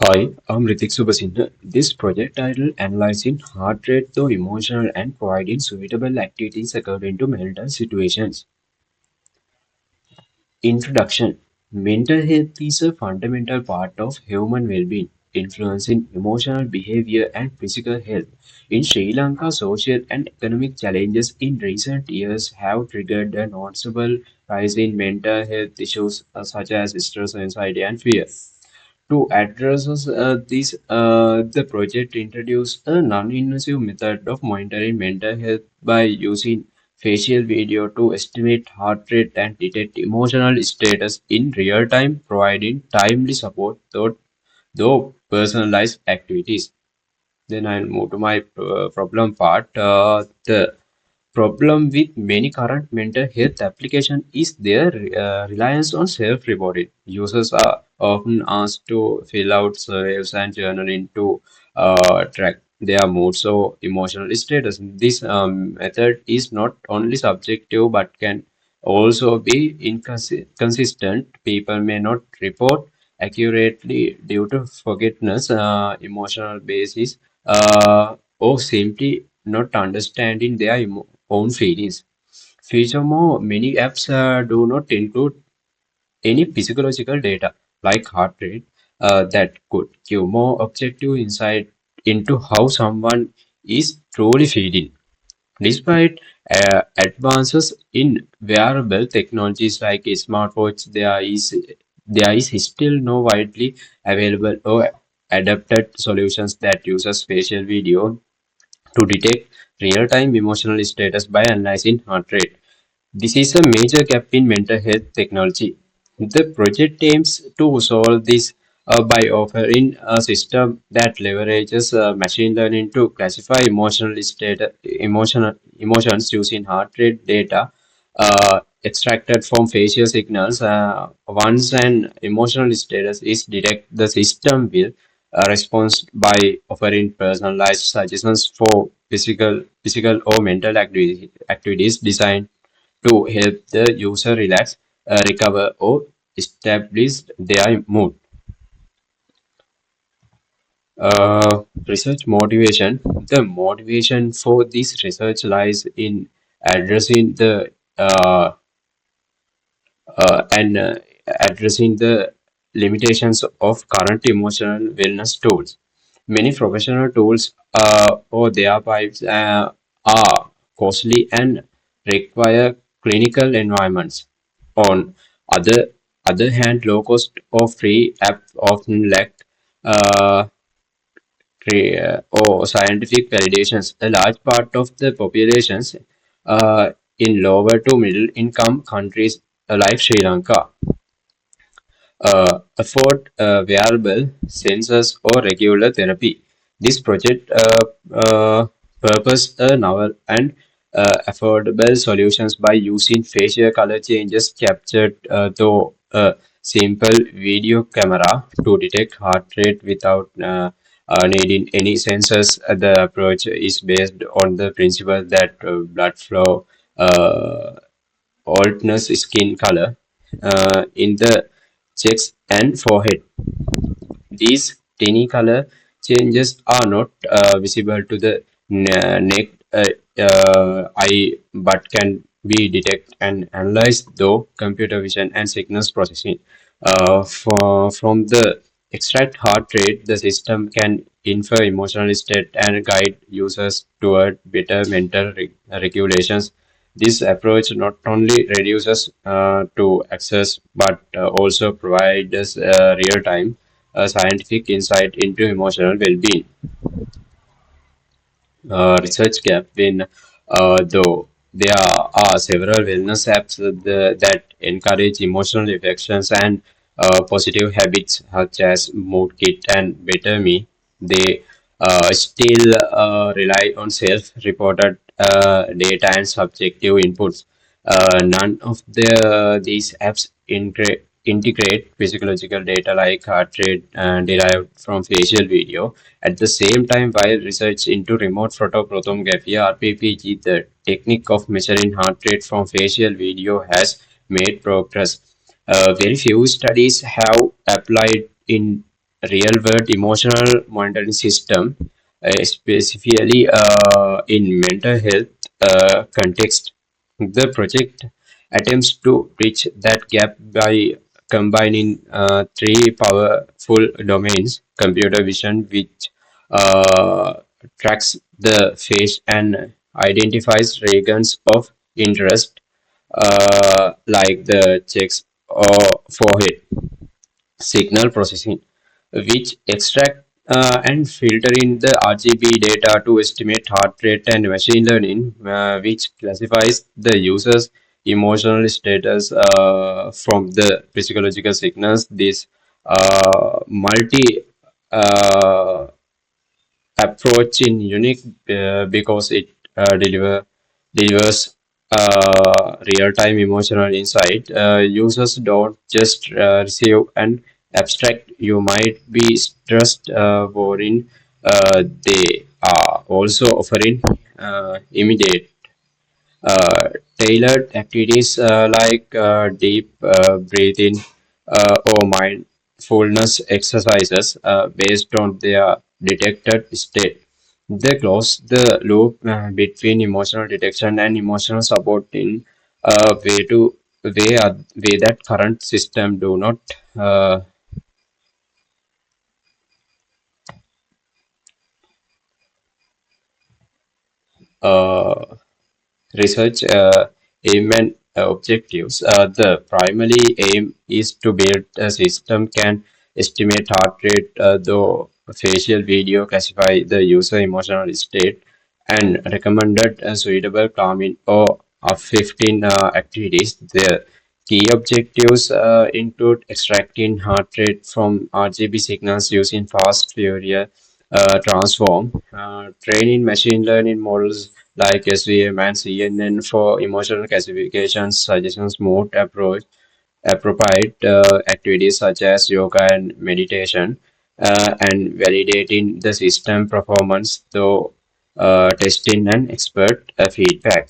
Hi, I'm Rithik Subasinghe. This project title analyzing heart rate through emotional and providing suitable activities according to mental situations. Introduction. Mental health is a fundamental part of human well-being, influencing emotional behavior and physical health. In Sri Lanka, social and economic challenges in recent years have triggered a noticeable rise in mental health issues such as stress, anxiety, and fear. To address this, the project introduced a non-invasive method of monitoring mental health by using facial video to estimate heart rate and detect emotional status in real time, providing timely support though personalized activities. Then I'll move to my problem part. The problem with many current mental health applications is their reliance on self-reporting. Users are often asked to fill out surveys and journaling to track their moods or emotional status. This method is not only subjective but can also be inconsistent. People may not report accurately due to forgetfulness, emotional basis, or simply not understanding their own feelings. Furthermore, many apps do not include any physiological data like heart rate that could give more objective insight into how someone is truly feeling. Despite advances in wearable technologies like smartwatch, there is still no widely available or adapted solutions that uses facial video to detect real-time emotional status by analyzing heart rate. This is a major gap in mental health technology. The project aims to solve this by offering a system that leverages machine learning to classify emotions using heart rate data extracted from facial signals. Once an emotional status is detected, the system will respond by offering personalized suggestions for physical or mental activities designed to help the user relax, recover, or establish their mood. Research motivation. The motivation for this research lies in addressing the and addressing the limitations of current emotional wellness tools. Many professional tools or their pipes are costly and require clinical environments. On other other hand, low cost or free apps often lack uh, or scientific validations. A large part of the populations in lower to middle income countries like Sri Lanka afford wearable sensors or regular therapy. This project purpose novel and affordable solutions by using facial color changes captured through a simple video camera to detect heart rate without needing any sensors. The approach is based on the principle that blood flow alters skin color in the cheeks and forehead. These tiny color changes are not visible to the naked eye but can be detected and analyzed through computer vision and signals processing. From the extract heart rate, the system can infer emotional state and guide users toward better mental regulations. This approach not only reduces to access but also provides real-time scientific insight into emotional well-being. Research gap when though there are several wellness apps that encourage emotional affections and positive habits such as Mood Kit and Better Me, they still rely on self-reported data and subjective inputs. None of these apps integrate physiological data like heart rate derived from facial video. At the same time, while research into remote photophotogrametry (RPPG), the technique of measuring heart rate from facial video has made progress. Very few studies have applied in real-world emotional monitoring system, specifically in mental health context. The project attempts to bridge that gap by combining three powerful domains: computer vision, which uh, tracks the face and identifies regions of interest, like the checks or forehead; signal processing, which extract and filter in the RGB data to estimate heart rate; and machine learning, which classifies the user's emotional status from the physiological signals. This multi uh, approach in unique because it delivers real-time emotional insight. Users don't just receive an abstract "you might be stressed" warning. They are also offering immediate uh, tailored activities like deep breathing or mindfulness exercises based on their detected state. They close the loop between emotional detection and emotional support in a way that current system do not. Uh, uh, Research aim and objectives. The primary aim is to build a system can estimate heart rate, though facial video classify the user emotional state and recommended suitable calming or uplifting activities. The key objectives include extracting heart rate from RGB signals using fast Fourier transform, training machine learning models like SVM and CNN for emotional classifications, suggestions, mood approach, appropriate activities such as yoga and meditation, and validating the system performance through testing and expert feedback.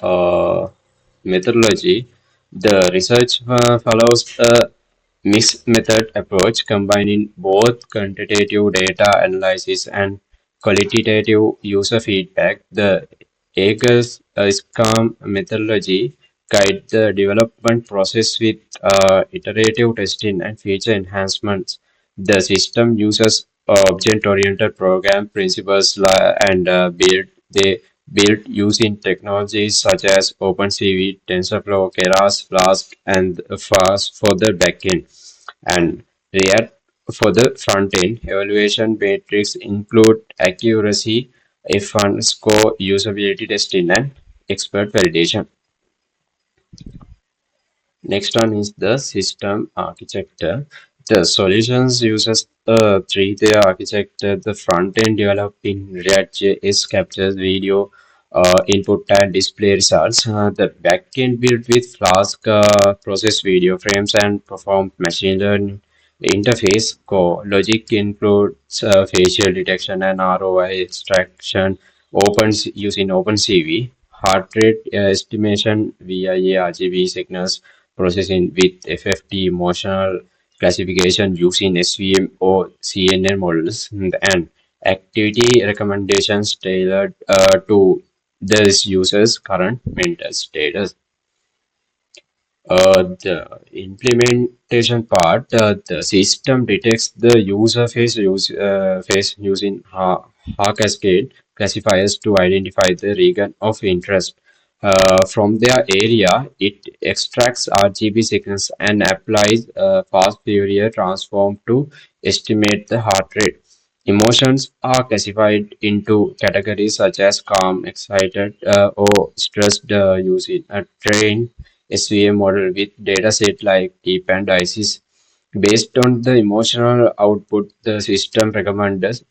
uh, Methodology. The research follows a mixed method approach combining both quantitative data analysis and qualitative user feedback. The Eagles SCAM methodology guide the development process with iterative testing and feature enhancements. The system uses object-oriented program principles and they built using technologies such as OpenCV, TensorFlow, Keras, Flask, and Fast for the backend, and React for the front end. Evaluation metrics include accuracy, F1 score, usability testing, and expert validation. Next one is the system architecture. The solutions uses the three-tier architecture. The front end developed in React.js captures video input and display results. The back end built with Flask process video frames and perform machine learning interface. Core logic includes facial detection and ROI extraction. Using OpenCV, heart rate estimation via RGB signals processing with FFT, emotional classification using SVM or CNN models, and activity recommendations tailored to this user's current mental status. The implementation part, the system detects the user face using HA cascade classifiers to identify the region of interest. From their area, it extracts RGB signals and applies a fast Fourier transform to estimate the heart rate. Emotions are classified into categories such as calm, excited, or stressed, using a trained SVM model with dataset like TIP and ISIS. Based on the emotional output, the system recommends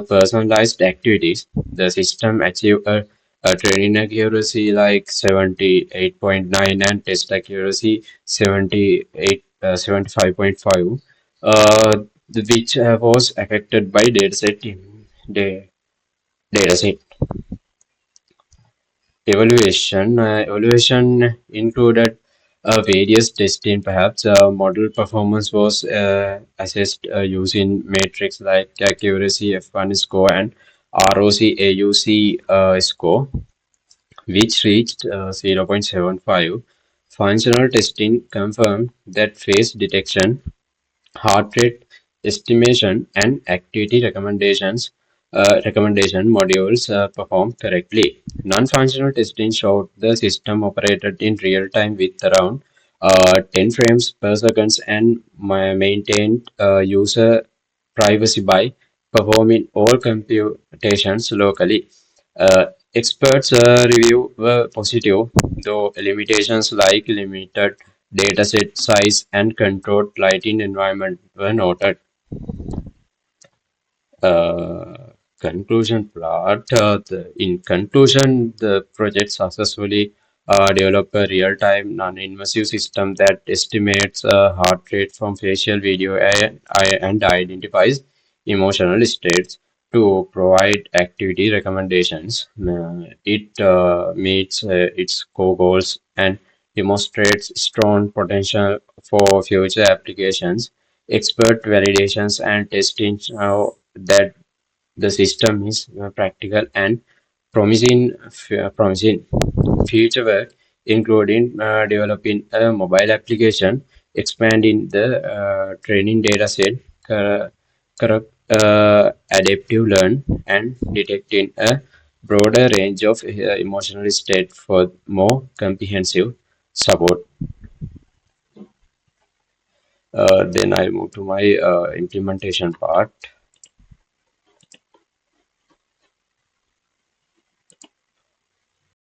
personalized activities. The system achieves a training accuracy like 78.9 and test accuracy 75.5, which was affected by dataset evaluation. Evaluation included Various testing, perhaps model performance was assessed using metrics like accuracy F1 score and ROC AUC score, which reached 0.75. Functional testing confirmed that face detection, heart rate estimation, and activity recommendation modules perform correctly. Non-functional testing showed the system operated in real time with around 10 frames per second and maintained user privacy by performing all computations locally. Experts review were positive, though limitations like limited dataset size and controlled lighting environment were noted. uh, Conclusion plot. In conclusion, the project successfully developed a real-time non-invasive system that estimates heart rate from facial video and identifies emotional states to provide activity recommendations. It meets its core goals and demonstrates strong potential for future applications. Expert validations and testing show that the system is practical and promising. Future work, including developing a mobile application, expanding the training data set, adaptive learn, and detecting a broader range of emotional state for more comprehensive support. Then I move to my implementation part.